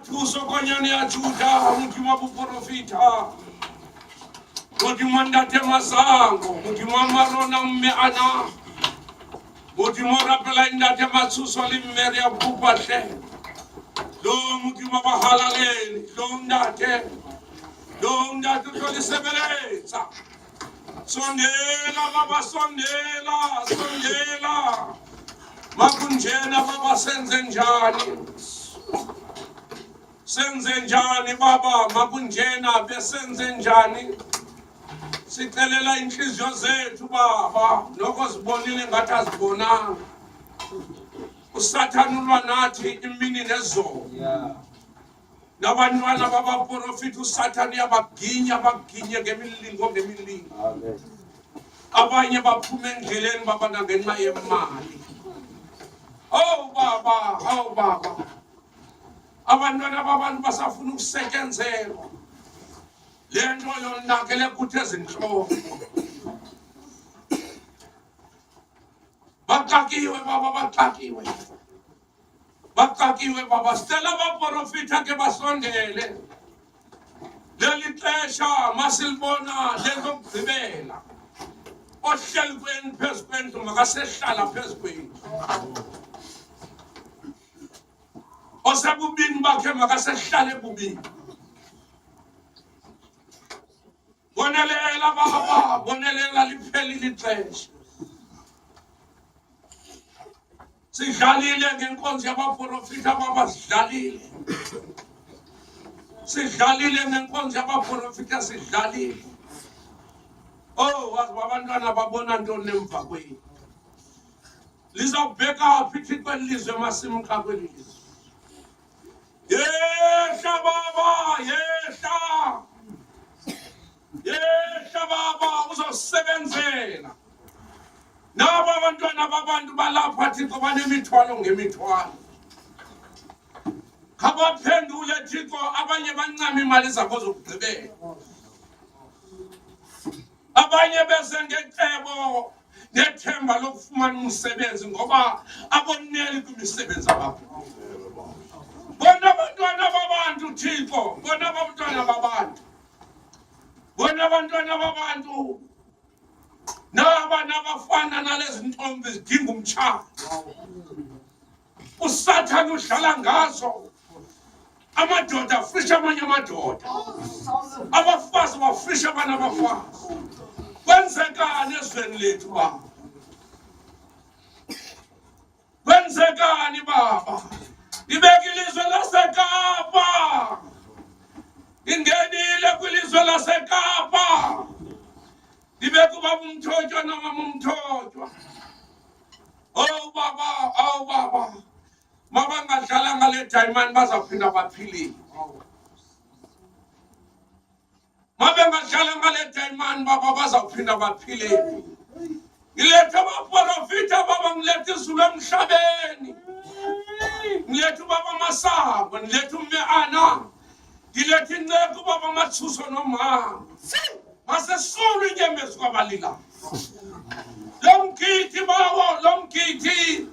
Tuso konyane ya Juda, mukima buprofita. Mukima ndate masango, mukima marona mmeana. Mukima rapela ndate masuso limmeri ya bupashe. Lo mukima bahalaleni, lo ndate tolisebeleza. Sondela baba, sondela. Makunjena baba, senze njani baba, makunjena besenze njani. Sikelela inhliziyo zethu baba, lokho sibonile ngathi azibonanga. Usathane ulwa nathi imini nezolo. Nabantwana babaprofita usathane yabaginya ngemilingo. Abanye baphuma endleleni baba ngenxa yemali. Oh baba. Abantwana babantu basafuna ukusetyenzelwa. Le nto yonakele kuthi ezinhloko. Baxakiwe baba, sicela abaprofita ke basondele. Leli xesha masilibona lezokugqibela. Ohleli kweni phezu kwendlu makasehlala phezu kwendlu. Osebubini bakhe makasehlale ebubini. Bonelela baba, bonelela liphelile ixesha. Sidlalile ngenkonzo yabaprofita baba, sidlalile ngenkonzo yabaprofita sidlalile. Oh, wazi abantwana babona ntoni emva kwenu. Lizawubheka phi Thixo elizwe masimka kwelizwe. Yehla baba, yehla baba, uzosebenzela. Naba abantwana babantu balapha Thixo banemithwalo ngemithwalo. Kabaphendule Thixo, abanye bancama imali zabo zokugqibela. Abanye beze ngecebo nethemba lokufumana umsebenzi ngoba aboneli kwimisebenzi abapho. Bona abantwana babantu Thixo, bona abantwana babantu. Naba nabafana nalezi ntombi zidinga umtshado. Usathane udlala ngazo. Amadoda afisha amanye amadoda. Abafazi bafisha abanye abafazi. Kwenzekani ezweni lethu baba? Kwenzekani baba? Ibeke ilizwe laseKapa. Ingenile kwilizwe laseKapa. Ibeke ubaba umthotywa nomama umthotywa. Oh baba. Mabangadlala ngale diamond bazaphinda baphilile. Mabangadlala ngale diamond baba bazaphinda baphilile. Ngiletha abaprofita baba, ngiletha izulu emhlabeni. Ngiletha ubaba Masango, ngiletha uMeana. Ngiletha inceko baba Mathuso nomama. Masesulu inyembezi kwabalila. Lo mkhithi bawo, lo mkhithi